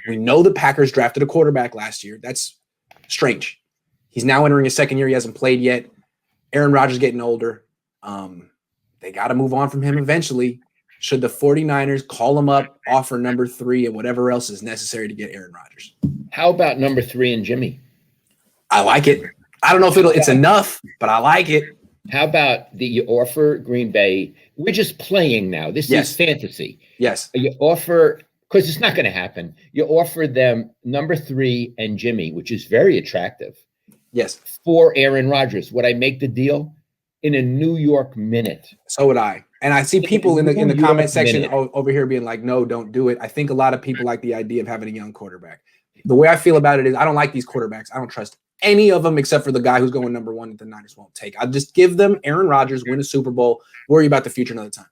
We know the Packers drafted a quarterback last year. That's strange. He's now entering his second year. He hasn't played yet. Aaron Rodgers getting older. They got to move on from him eventually. Should the 49ers call him up, offer number 3, and whatever else is necessary to get Aaron Rodgers? How about number 3 and Jimmy? I like it. I don't know if it's enough, but I like it. How about you offer Green Bay? We're just playing now. This is fantasy. Yes. You offer, because it's not going to happen. You offer them number 3 and Jimmy, which is very attractive. Yes. For Aaron Rodgers. Would I make the deal? In a New York minute. So would I. And I see people in the comment section over here being like, no, don't do it. I think a lot of people like the idea of having a young quarterback. The way I feel about it is I don't like these quarterbacks. I don't trust any of them except for the guy who's going number 1 that the Niners won't take. I'll just give them Aaron Rodgers, win a Super Bowl, worry about the future another time.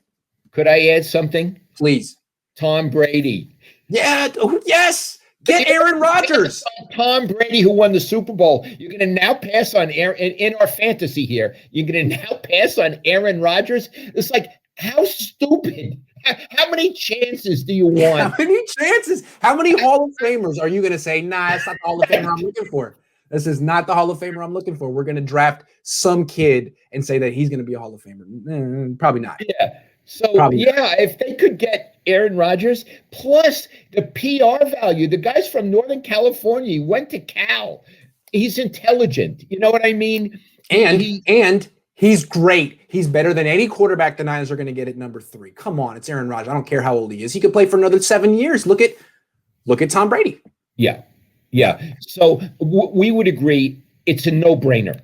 Could I add something? Please. Tom Brady. Yeah. Oh, yes. Get Aaron Rodgers. Tom Brady, who won the Super Bowl. You're going to now pass on Aaron in our fantasy here. You're going to now pass on Aaron Rodgers. It's like, how stupid. How many chances do you want? How many chances? How many Hall of Famers are you going to say, nah, that's not the Hall of Famer I'm looking for? This is not the Hall of Famer I'm looking for. We're going to draft some kid and say that he's going to be a Hall of Famer. Probably not. Yeah. So, if they could get Aaron Rodgers, plus the PR value, the guy's from Northern California. He went to Cal. He's intelligent. You know what I mean? And he's great. He's better than any quarterback the Niners are going to get at number 3. Come on, it's Aaron Rodgers. I don't care how old he is. He could play for another 7 years. Look at Tom Brady. Yeah. Yeah. So we would agree it's a no-brainer.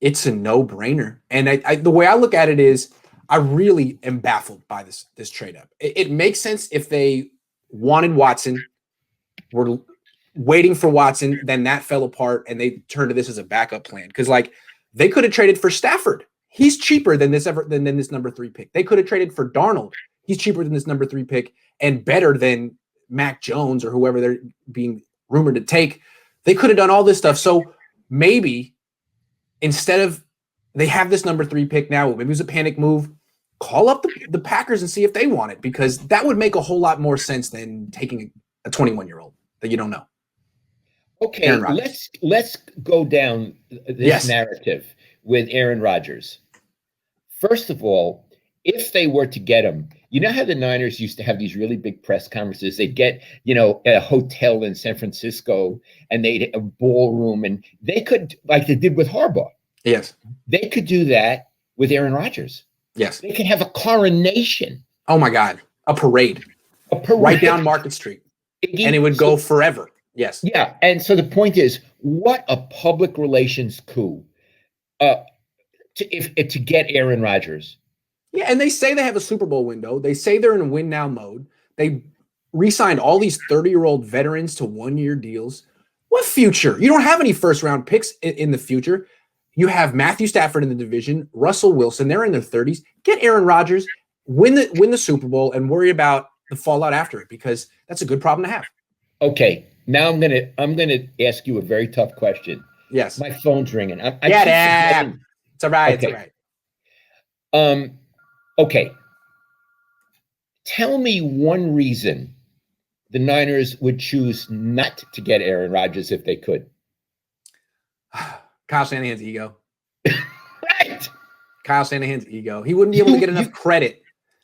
It's a no-brainer. And the way I look at it is, I really am baffled by this trade up. It makes sense if they wanted Watson, were waiting for Watson, then that fell apart, and they turned to this as a backup plan. Because they could have traded for Stafford. He's cheaper than this number 3 pick. They could have traded for Darnold. He's cheaper than this number 3 pick and better than Mac Jones or whoever they're being rumored to take. They could have done all this stuff. So maybe instead of they have this number 3 pick now, maybe it was a panic move. Call up the Packers and see if they want it, because that would make a whole lot more sense than taking a 21-year-old that you don't know. Okay, let's go down this narrative with Aaron Rodgers. First of all, if they were to get him, you know how the Niners used to have these really big press conferences? They'd get, a hotel in San Francisco and they'd a ballroom, and they could, like they did with Harbaugh. Yes. They could do that with Aaron Rodgers. Yes. They could have a coronation. Oh my God. A parade. Right down Market Street. And it would go forever. Yes. Yeah. And so the point is, what a public relations coup to get Aaron Rodgers. Yeah. And they say they have a Super Bowl window. They say they're in win now mode. They re-signed all these 30-year-old veterans to 1-year deals. What future? You don't have any first-round picks in the future. You have Matthew Stafford in the division, Russell Wilson, they're in their 30s. Get Aaron Rodgers, win the Super Bowl, and worry about the fallout after it, because that's a good problem to have. Okay, now I'm gonna ask you a very tough question. Yes. My phone's ringing. It's all right. Okay. It's all right. Okay. Tell me one reason the Niners would choose not to get Aaron Rodgers if they could. Kyle Shanahan's ego. Right. Kyle Shanahan's ego. He wouldn't be able to get enough credit.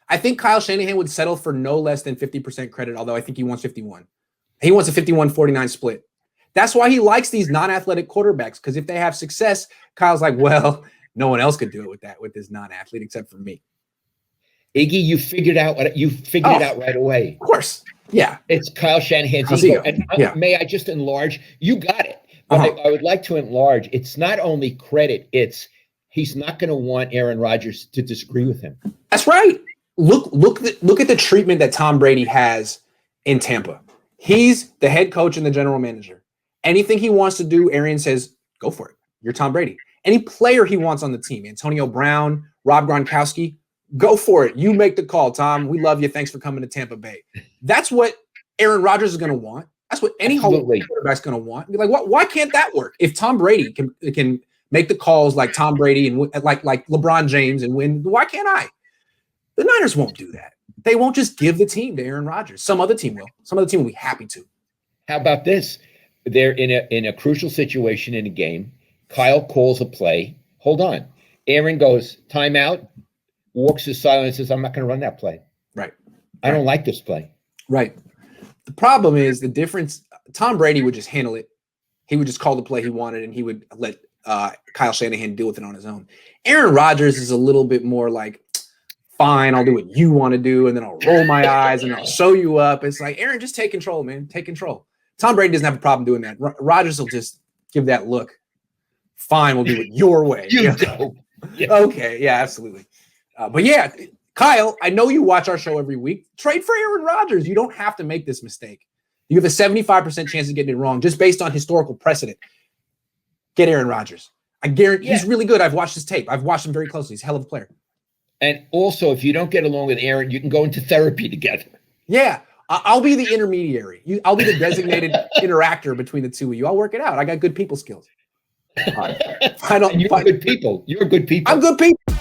I think Kyle Shanahan would settle for no less than 50% credit, although I think he wants 51. He wants a 51-49 split. That's why he likes these non-athletic quarterbacks, because if they have success, Kyle's like, well, no one else could do it with this non-athlete except for me. Iggy, you figured it out right away. Of course. Yeah. It's Kyle Shanahan's ego. And may I just enlarge? You got it. But I would like to enlarge. It's not only credit, it's he's not going to want Aaron Rodgers to disagree with him. That's right. Look at the treatment that Tom Brady has in Tampa. He's the head coach and the general manager. Anything he wants to do, Aaron says, go for it. You're Tom Brady. Any player he wants on the team, Antonio Brown, Rob Gronkowski, go for it. You make the call, Tom. We love you. Thanks for coming to Tampa Bay. That's what Aaron Rodgers is going to want. That's what any quarterback's going to want. Be like, why can't that work? If Tom Brady can make the calls like Tom Brady and like LeBron James and win, why can't I? The Niners won't do that. they won't just give the team to Aaron Rodgers. Some other team will. Some other team will be happy to. How about this? They're in a crucial situation in a game. Kyle calls a play. Hold on. Aaron goes, timeout, walks to silence, and says, I'm not going to run that play. Right. I don't like this play. Right. The problem is the difference. Tom Brady would just handle it. He would just call the play he wanted, and he would let Kyle Shanahan deal with it on his own. Aaron Rodgers is a little bit more like, fine, I'll do what you want to do, and then I'll roll my eyes, and I'll show you up. It's like, Aaron, just take control, man. Take control. Tom Brady doesn't have a problem doing that. Rodgers will just give that look. Fine, we'll do it your way. You know? Yeah. Okay, yeah, absolutely. But yeah, Kyle, I know you watch our show every week. Trade for Aaron Rodgers. You don't have to make this mistake. You have a 75% chance of getting it wrong just based on historical precedent. Get Aaron Rodgers. I guarantee he's really good. I've watched his tape. I've watched him very closely. He's a hell of a player. And also, if you don't get along with Aaron, you can go into therapy together. Yeah, I'll be the intermediary. I'll be the designated interactor between the two of you. I'll work it out. I got good people skills. You're good people. You're good people. I'm good people.